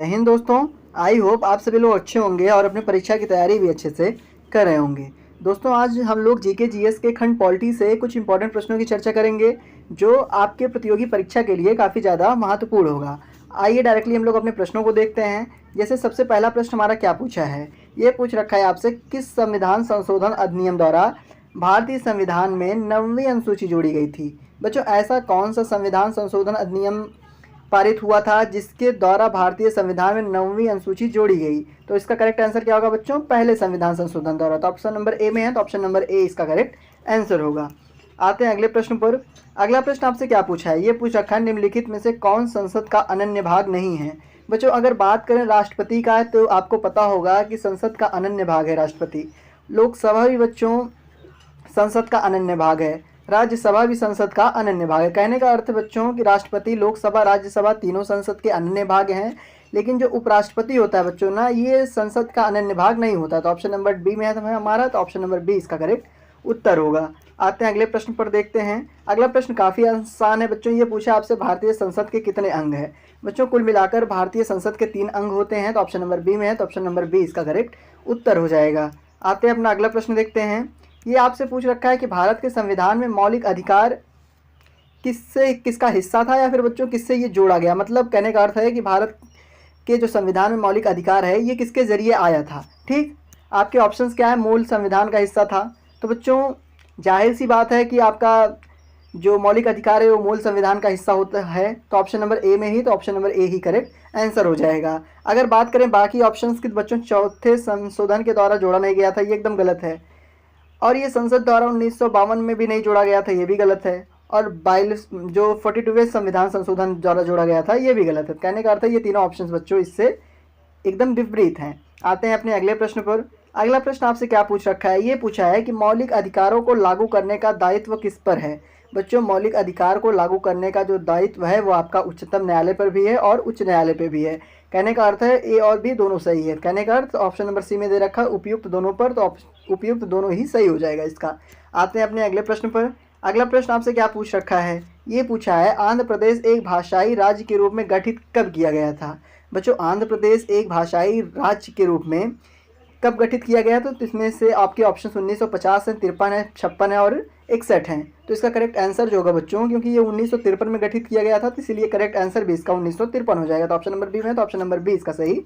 जय हिंद दोस्तों। I hope आप सभी लोग अच्छे होंगे और अपनी परीक्षा की तैयारी भी अच्छे से कर रहे होंगे। दोस्तों आज हम लोग जीके जीएस के खंड पॉलिटी से कुछ इंपॉर्टेंट प्रश्नों की चर्चा करेंगे जो आपके प्रतियोगी परीक्षा के लिए काफ़ी ज़्यादा महत्वपूर्ण होगा। आइए डायरेक्टली हम लोग अपने प्रश्नों को देखते हैं। जैसे सबसे पहला प्रश्न हमारा क्या पूछा है, ये पूछ रखा है आपसे, किस संविधान संशोधन अधिनियम द्वारा भारतीय संविधान में 9वीं अनुसूची जोड़ी गई थी। बच्चों ऐसा कौन सा संविधान संशोधन अधिनियम पारित हुआ था जिसके द्वारा भारतीय संविधान में 9वीं अनुसूची जोड़ी गई। तो इसका करेक्ट आंसर क्या होगा बच्चों, पहले संविधान संशोधन द्वारा। तो ऑप्शन नंबर ए में है, तो ऑप्शन नंबर ए इसका करेक्ट आंसर होगा। आते हैं अगले प्रश्न पर। अगला प्रश्न आपसे क्या पूछा है, ये पूछ रखा है, निम्नलिखित में से कौन संसद का अनन्य भाग नहीं है। बच्चों अगर बात करें राष्ट्रपति का तो आपको पता होगा कि संसद का अनन्य भाग है राष्ट्रपति। लोकसभा भी बच्चों संसद का अनन्य भाग है, राज्यसभा भी संसद का अनन्य भाग है। कहने का अर्थ बच्चों कि राष्ट्रपति, लोकसभा, राज्यसभा तीनों संसद के अनन्य भाग हैं, लेकिन जो उपराष्ट्रपति होता है बच्चों ना, ये संसद का अनन्य भाग नहीं होता। तो ऑप्शन नंबर बी में है हमारा, तो ऑप्शन नंबर बी इसका करेक्ट उत्तर होगा। आते हैं अगले प्रश्न पर देखते हैं। अगला प्रश्न काफ़ी आसान है बच्चों, ये पूछा आपसे भारतीय संसद के कितने अंग हैं। बच्चों कुल मिलाकर भारतीय संसद के 3 अंग होते हैं। तो ऑप्शन नंबर बी में है, तो ऑप्शन नंबर बी इसका करेक्ट उत्तर हो जाएगा। आते हैं अपना अगला प्रश्न देखते हैं। ये आपसे पूछ रखा है कि भारत के संविधान में मौलिक अधिकार किसका हिस्सा था या फिर बच्चों किससे ये जोड़ा गया। मतलब कहने का अर्थ है कि भारत के जो संविधान में मौलिक अधिकार है ये किसके ज़रिए आया था। ठीक, आपके ऑप्शंस क्या है, मूल संविधान का हिस्सा था। तो बच्चों जाहिर सी बात है कि आपका जो मौलिक अधिकार है वो मूल संविधान का हिस्सा होता है। तो ऑप्शन नंबर ए में ही, तो option number A he correct answer हो जाएगा। अगर बात करें बाकी ऑप्शंस की, बच्चों चौथे संशोधन के द्वारा जोड़ा नहीं गया था, ये एकदम गलत है। और ये संसद द्वारा 1952 में भी नहीं जोड़ा गया था, ये भी गलत है। और 42 जो 42वें संविधान संशोधन द्वारा जोड़ा गया था, ये भी गलत है। कहने का अर्थ है ये तीनों ऑप्शंस बच्चों इससे एकदम विपरीत हैं। आते हैं अपने अगले प्रश्न पर। अगला प्रश्न आपसे क्या पूछ रखा है, ये पूछा है कि मौलिक अधिकारों को लागू करने का दायित्व किस पर है। बच्चों मौलिक अधिकार को लागू करने का जो दायित्व है वो आपका उच्चतम न्यायालय पर भी है और उच्च न्यायालय पर भी है। कहने का अर्थ है ए और बी दोनों सही है। कहने का अर्थ ऑप्शन नंबर सी में दे रखा है उपयुक्त दोनों पर, तो उपयुक्त दोनों ही सही हो जाएगा इसका। आते हैं अपने अगले प्रश्न पर। अगला प्रश्न आपसे क्या पूछ रखा है, ये पूछा है आंध्र प्रदेश एक भाषाई राज्य के रूप में गठित कब किया गया था। बच्चों आंध्र प्रदेश एक भाषाई राज्य के रूप में कब गठित किया गया, तो इसमें से आपके ऑप्शन 1950 है, 53 है, 56 है और 61 है। तो इसका करेक्ट आंसर जो होगा बच्चों, क्योंकि ये 1953 में गठित किया गया था, तो इसीलिए करेक्ट आंसर भी इसका 1953 हो जाएगा। तो ऑप्शन नंबर बी में, तो ऑप्शन नंबर बी इसका सही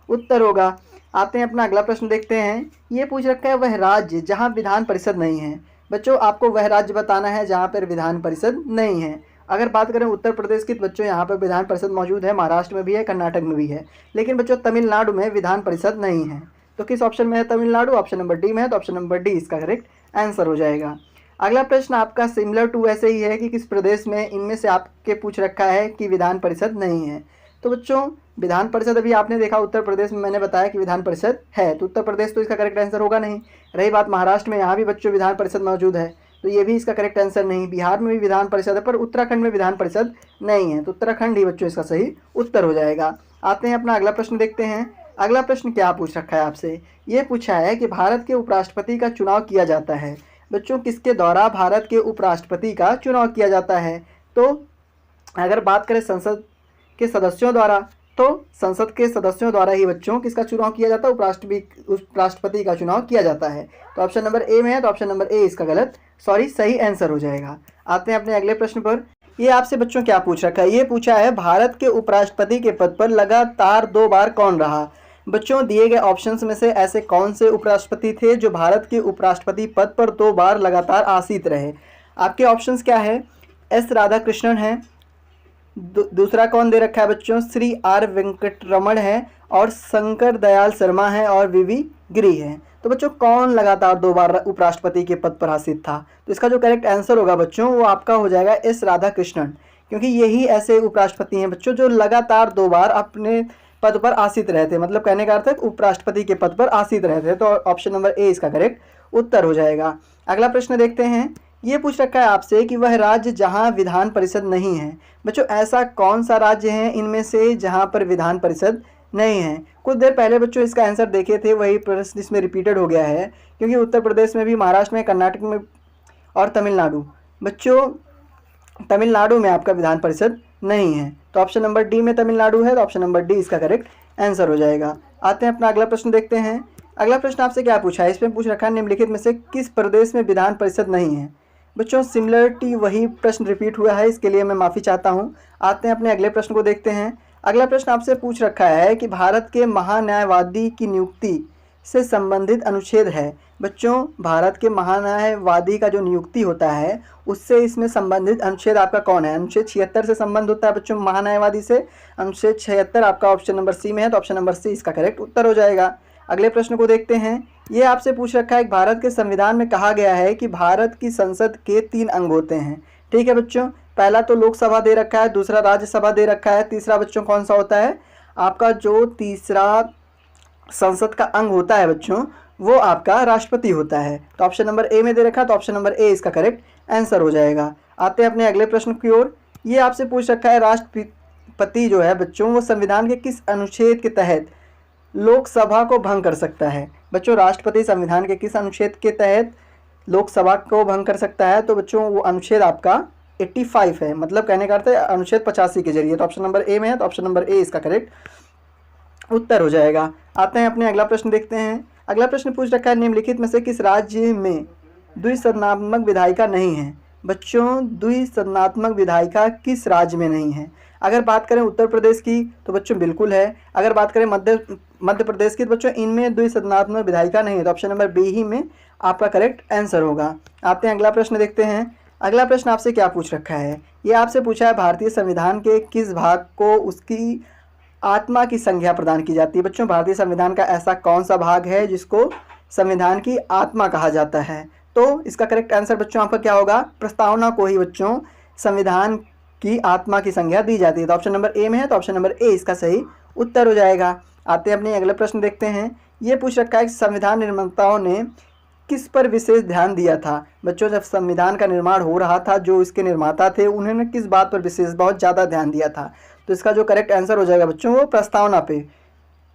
उत्तर होगा। आते हैं अपना अगला प्रश्न देखते हैं। ये पूछ रखा है वह राज्य जहाँ विधान परिषद नहीं है। बच्चों आपको वह राज्य बताना है जहाँ पर विधान परिषद नहीं है। अगर बात करें उत्तर प्रदेश की, तो बच्चों यहाँ पर विधान परिषद मौजूद है, महाराष्ट्र में भी है, कर्नाटक में भी है, लेकिन बच्चों तमिलनाडु में विधान परिषद नहीं है। तो किस ऑप्शन में है तमिलनाडु, ऑप्शन नंबर डी में है, तो ऑप्शन नंबर डी इसका करेक्ट आंसर हो जाएगा। अगला प्रश्न आपका सिमिलर टू ऐसे ही है कि किस प्रदेश में इनमें से आपके पूछ रखा है कि विधान परिषद नहीं है। तो बच्चों विधान परिषद अभी आपने देखा उत्तर प्रदेश में, मैंने बताया कि विधान परिषद है, तो उत्तर प्रदेश तो इसका करेक्ट आंसर होगा नहीं। रही बात महाराष्ट्र में, यहाँ भी बच्चों विधान परिषद मौजूद है, तो ये भी इसका करेक्ट आंसर नहीं। बिहार में भी विधान परिषद है पर उत्तराखंड में विधान परिषद नहीं है, तो उत्तराखंड ही बच्चों इसका सही उत्तर हो जाएगा। आते हैं अपना अगला प्रश्न देखते हैं। अगला प्रश्न क्या पूछ रखा है आपसे, ये पूछा है कि भारत के उपराष्ट्रपति का चुनाव किया जाता है। बच्चों किसके द्वारा भारत के उपराष्ट्रपति का चुनाव किया जाता है। तो अगर बात करें संसद के सदस्यों द्वारा, तो संसद के सदस्यों द्वारा ही बच्चों किसका चुनाव किया जाता है, उपराष्ट्रपति का चुनाव किया जाता है। तो ऑप्शन नंबर ए में है, तो ऑप्शन नंबर ए इसका सही आंसर हो जाएगा। आते हैं अपने अगले प्रश्न पर। ये आपसे बच्चों क्या पूछ रखा है, ये पूछा है भारत के उपराष्ट्रपति के पद पर लगातार 2 बार कौन रहा। बच्चों दिए गए ऑप्शंस में से ऐसे कौन से उपराष्ट्रपति थे जो भारत के उपराष्ट्रपति पद पर 2 बार लगातार आसीत रहे। आपके ऑप्शंस क्या है, एस राधाकृष्णन है, दूसरा कौन दे रखा है बच्चों, श्री आर वेंकटरमण है, और शंकर दयाल शर्मा है, और वीवी गिरी है। तो बच्चों कौन लगातार 2 बार उपराष्ट्रपति के पद पर आसीत था। तो इसका जो करेक्ट आंसर होगा बच्चों वो आपका हो जाएगा एस राधाकृष्णन, क्योंकि यही ऐसे उपराष्ट्रपति हैं बच्चों जो लगातार 2 बार अपने पद पर आसीत रहे थे। मतलब कहने का अर्थ है उपराष्ट्रपति के पद पर आसीत रहे थे। तो ऑप्शन नंबर ए इसका करेक्ट उत्तर हो जाएगा। अगला प्रश्न देखते हैं। ये पूछ रखा है आपसे कि वह राज्य जहां विधान परिषद नहीं है। बच्चों ऐसा कौन सा राज्य है इनमें से जहां पर विधान परिषद नहीं है। कुछ देर पहले बच्चों इसका आंसर देखे थे, वही प्रश्न इसमें रिपीटेड हो गया है, क्योंकि उत्तर प्रदेश में भी, महाराष्ट्र में, कर्नाटक में और तमिलनाडु, बच्चों तमिलनाडु में आपका विधान परिषद नहीं है। तो ऑप्शन नंबर डी में तमिलनाडु है, तो ऑप्शन नंबर डी इसका करेक्ट आंसर हो जाएगा। आते हैं अपना अगला प्रश्न देखते हैं। अगला प्रश्न आपसे क्या पूछा है, इसमें पूछ रखा है निम्नलिखित में से किस प्रदेश में विधान परिषद नहीं है। बच्चों सिमिलरिटी वही प्रश्न रिपीट हुआ है, इसके लिए मैं माफ़ी चाहता हूँ। आते हैं अपने अगले प्रश्न को देखते हैं। अगला प्रश्न आपसे पूछ रखा है कि भारत के महान्यायवादी की नियुक्ति से संबंधित अनुच्छेद है। बच्चों भारत के महान्यायवादी का जो नियुक्ति होता है उससे इसमें संबंधित अनुच्छेद आपका कौन है। अनुच्छेद 76 से संबंध होता है बच्चों महान्यायवादी से। अनुच्छेद 76 आपका ऑप्शन नंबर सी में है, तो ऑप्शन नंबर सी इसका करेक्ट उत्तर हो जाएगा। अगले प्रश्न को देखते हैं। ये आपसे पूछ रखा है कि भारत के संविधान में कहा गया है कि भारत की संसद के 3 अंग होते हैं। ठीक है बच्चों, पहला तो लोकसभा दे रखा है, दूसरा राज्यसभा दे रखा है, तीसरा बच्चों कौन सा होता है आपका जो तीसरा संसद का अंग होता है बच्चों वो आपका राष्ट्रपति होता है। तो ऑप्शन नंबर ए में दे रखा है, तो ऑप्शन नंबर ए इसका करेक्ट आंसर हो जाएगा। आते हैं अपने अगले प्रश्न की ओर। ये आपसे पूछ रखा है राष्ट्रपति जो है बच्चों वो संविधान के किस अनुच्छेद के तहत लोकसभा को भंग कर सकता है। बच्चों राष्ट्रपति संविधान के किस अनुच्छेद के तहत लोकसभा को भंग कर सकता है, तो बच्चों वो अनुच्छेद आपका 85 है, मतलब कहने का अर्थ है अनुच्छेद 85 के जरिए। तो ऑप्शन नंबर ए में है, तो ऑप्शन नंबर ए इसका करेक्ट उत्तर हो जाएगा। आते हैं अपने अगला प्रश्न देखते हैं। अगला प्रश्न पूछ रखा है निम्नलिखित में से किस राज्य में द्विसदनात्मक विधायिका नहीं है। बच्चों द्विसदनात्मक विधायिका किस राज्य में नहीं है। अगर बात करें उत्तर प्रदेश की तो बच्चों बिल्कुल है। अगर बात करें मध्य प्रदेश की तो बच्चों इनमें द्विसदनात्मक विधायिका नहीं है, तो ऑप्शन नंबर बी ही में आपका करेक्ट आंसर होगा। आते हैं अगला प्रश्न देखते हैं। अगला प्रश्न आपसे क्या पूछ रखा है, ये आपसे पूछा है भारतीय संविधान के किस भाग को उसकी आत्मा की संज्ञा प्रदान की जाती है। बच्चों भारतीय संविधान का ऐसा कौन सा भाग है जिसको संविधान की आत्मा कहा जाता है। तो इसका करेक्ट आंसर बच्चों आपका क्या होगा, प्रस्तावना को ही बच्चों संविधान की आत्मा की संज्ञा दी जाती है। तो ऑप्शन नंबर ए में है, तो ऑप्शन नंबर ए इसका सही उत्तर हो जाएगा। आते हैं अपने अगले प्रश्न देखते हैं। ये पूछ रखा है कि संविधान निर्माताओं ने किस पर विशेष ध्यान दिया था। बच्चों जब संविधान का निर्माण हो रहा था जो इसके निर्माता थे उन्होंने किस बात पर विशेष बहुत ज़्यादा ध्यान दिया था। तो इसका जो करेक्ट आंसर हो जाएगा बच्चों वो प्रस्तावना पे।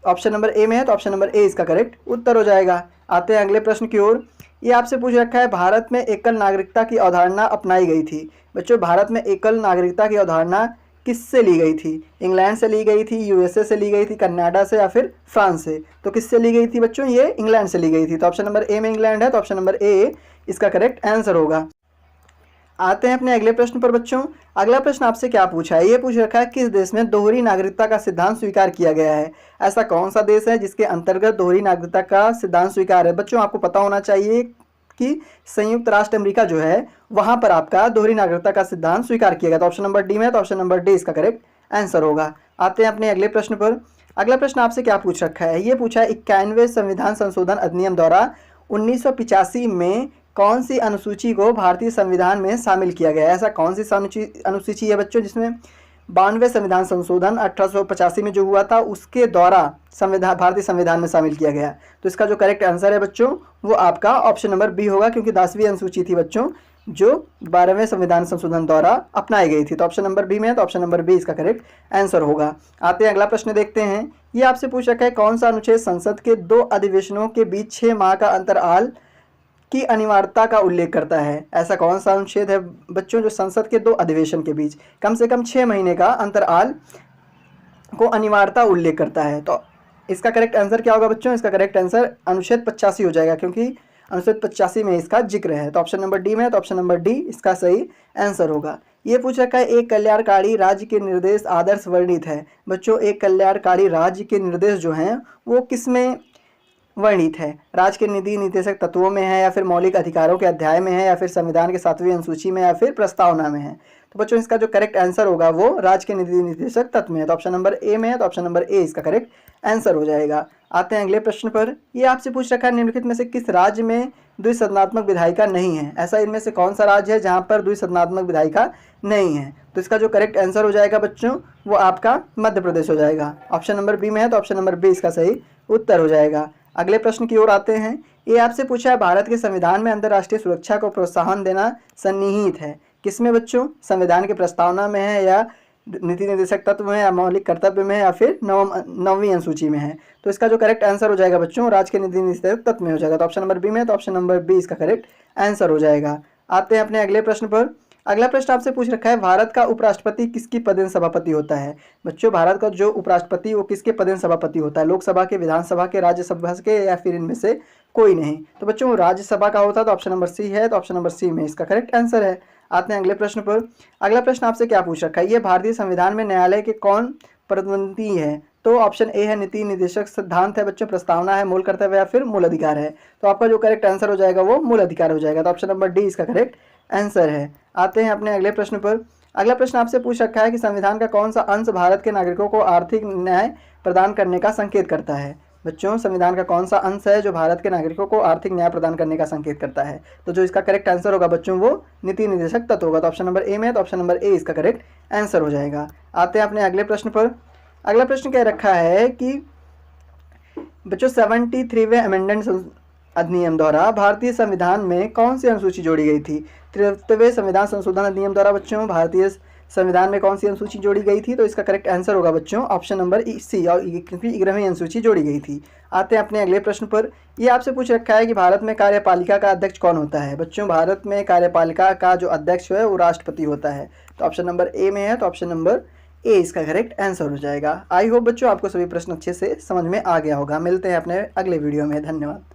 ऑप्शन नंबर ए में है, तो ऑप्शन नंबर ए इसका करेक्ट उत्तर हो जाएगा। आते हैं अगले प्रश्न की ओर। ये आपसे पूछ रखा है भारत में एकल नागरिकता की अवधारणा अपनाई गई थी। बच्चों भारत में एकल नागरिकता की अवधारणा किससे ली गई थी। इंग्लैंड से ली गई थी, यूएसए से ली गई थी, कनाडा से या फिर फ्रांस से। तो किससे ली गई थी बच्चों, ये इंग्लैंड से ली गई थी। तो ऑप्शन नंबर ए में इंग्लैंड है, तो ऑप्शन नंबर ए इसका करेक्ट आंसर होगा। आते हैं अपने अगले प्रश्न पर बच्चों। अगला प्रश्न आपसे क्या पूछा है, ये पूछ रखा है किस देश में दोहरी नागरिकता का सिद्धांत स्वीकार किया गया है। ऐसा कौन सा देश है जिसके अंतर्गत दोहरी नागरिकता का सिद्धांत स्वीकार है। बच्चों आपको पता होना चाहिए कि संयुक्त राष्ट्र अमेरिका जो है वहां पर आपका दोहरी नागरिकता का सिद्धांत स्वीकार किया गया। तो ऑप्शन नंबर डी में है, तो ऑप्शन नंबर डी इसका करेक्ट आंसर होगा। आते हैं अपने अगले प्रश्न पर। अगला प्रश्न आपसे क्या पूछ रखा है, ये पूछा है 91वें संविधान संशोधन अधिनियम द्वारा 1985 में कौन सी अनुसूची को भारतीय संविधान में शामिल किया गया है। ऐसा कौन सी अनुसूची है बच्चों जिसमें 92वें संविधान संशोधन 1885 में जो हुआ था उसके द्वारा भारतीय संविधान में शामिल किया गया। तो इसका जो करेक्ट आंसर है बच्चों वो आपका ऑप्शन नंबर बी होगा, क्योंकि 10वीं अनुसूची थी बच्चों जो 12वें संविधान संशोधन द्वारा अपनाई गई थी। तो ऑप्शन नंबर बी में है, तो ऑप्शन नंबर बी इसका करेक्ट आंसर होगा। आते हैं अगला प्रश्न देखते हैं। ये आपसे पूछ रखा है कौन सा अनुच्छेद संसद के 2 अधिवेशनों के बीच 6 माह का अंतराल की अनिवार्यता का उल्लेख करता है। ऐसा कौन सा अनुच्छेद है बच्चों जो संसद के 2 अधिवेशन के बीच कम से कम 6 महीने का अंतराल को अनिवार्यता उल्लेख करता है। तो इसका करेक्ट आंसर क्या होगा बच्चों, इसका करेक्ट आंसर अनुच्छेद 85 हो जाएगा, क्योंकि अनुच्छेद 85 में इसका जिक्र है। तो ऑप्शन नंबर डी में है, तो ऑप्शन नंबर डी इसका सही आंसर होगा। ये पूछ रखा है एक कल्याणकारी राज्य के निर्देश आदर्श वर्णित है। बच्चों एक कल्याणकारी राज्य के निर्देश जो हैं वो किसमें वर्णित है। राज्य के नीति निर्देशक तत्वों में है, या फिर मौलिक अधिकारों के अध्याय में है, या फिर संविधान के 7वीं अनुसूची में, या फिर प्रस्तावना में है। तो बच्चों इसका जो करेक्ट आंसर होगा वो राज्य के नीति निर्देशक तत्व में है। तो ऑप्शन नंबर ए में है, तो ऑप्शन नंबर ए इसका करेक्ट आंसर हो जाएगा। आते हैं अगले प्रश्न पर। ये आपसे पूछ रखा है निम्नलिखित में से किस राज्य में द्विसदनात्मक विधायिका नहीं है। ऐसा इनमें से कौन सा राज्य है जहाँ पर द्विसदनात्मक विधायिका नहीं है। तो इसका जो करेक्ट आंसर हो जाएगा बच्चों वो आपका मध्य प्रदेश हो जाएगा। ऑप्शन नंबर बी में है, तो ऑप्शन नंबर बी इसका सही उत्तर हो जाएगा। अगले प्रश्न की ओर आते हैं। ये आपसे पूछा है भारत के संविधान में अंतर्राष्ट्रीय सुरक्षा को प्रोत्साहन देना सन्निहित है। किसमें बच्चों, संविधान की प्रस्तावना में है, या नीति निर्देशक तत्व में, या मौलिक कर्तव्य में, या फिर 9वीं अनुसूची में है। तो इसका जो करेक्ट आंसर हो जाएगा बच्चों राज्य के नीति निर्देशक तत्व में हो जाएगा। तो ऑप्शन नंबर बी में है, तो ऑप्शन नंबर बी इसका करेक्ट आंसर हो जाएगा। आते हैं अपने अगले प्रश्न पर। अगला प्रश्न आपसे पूछ रखा है, भारत का उपराष्ट्रपति किसकी पदेन सभापति होता है। बच्चों, भारत का जो उपराष्ट्रपति वो किसके पदेन सभापति होता है, लोकसभा के, विधानसभा के, राज्यसभा के, या फिर इनमें से कोई नहीं। तो बच्चों वो राज्यसभा का होता है, तो ऑप्शन नंबर सी है, तो ऑप्शन नंबर सी में इसका करेक्ट आंसर है। आते हैं अगले प्रश्न पर। अगला प्रश्न आपसे क्या पूछ रखा है, ये भारतीय संविधान में न्यायालय के कौन प्रतिनिधि है। तो ऑप्शन ए है नीति निदेशक, सिद्धांत है बच्चों, प्रस्तावना है, मूल कर्तव्य या फिर मूल अधिकार है। तो आपका जो करेक्ट आंसर हो जाएगा वो मूल अधिकार हो जाएगा, तो ऑप्शन नंबर डी इसका करेक्ट आंसर है। आते हैं अपने अगले प्रश्न पर। अगला प्रश्न आपसे पूछ रखा है कि संविधान का कौन सा अंश भारत के नागरिकों को आर्थिक न्याय प्रदान करने का संकेत करता है। बच्चों, संविधान का कौन सा अंश है जो भारत के नागरिकों को आर्थिक न्याय प्रदान करने का संकेत करता है। तो जो इसका करेक्ट आंसर होगा बच्चों वो नीति निर्देशक तत्व होगा, तो ऑप्शन नंबर ए में है, तो ऑप्शन नंबर ए इसका करेक्ट आंसर हो जाएगा। आते हैं अपने अगले प्रश्न पर। अगला प्रश्न कह रखा है कि बच्चों 73वें अमेंडमेंट अधिनियम द्वारा भारतीय संविधान में कौन सी अनुसूची जोड़ी गई थी। 73वें संविधान संशोधन अधिनियम द्वारा बच्चों भारतीय संविधान में कौन सी अनुसूची जोड़ी गई थी। तो इसका करेक्ट आंसर होगा बच्चों ऑप्शन नंबर सी, और क्योंकि 11वीं अनुसूची जोड़ी गई थी। आते हैं अपने अगले प्रश्न पर। ये आपसे पूछ रखा है कि भारत में कार्यपालिका का अध्यक्ष कौन होता है। बच्चों, भारत में कार्यपालिका का जो अध्यक्ष है वो राष्ट्रपति होता है, तो ऑप्शन नंबर ए में है, तो ऑप्शन नंबर ए इसका करेक्ट आंसर हो जाएगा। आई होप बच्चों आपको सभी प्रश्न अच्छे से समझ में आ गया होगा। मिलते हैं अपने अगले वीडियो में, धन्यवाद।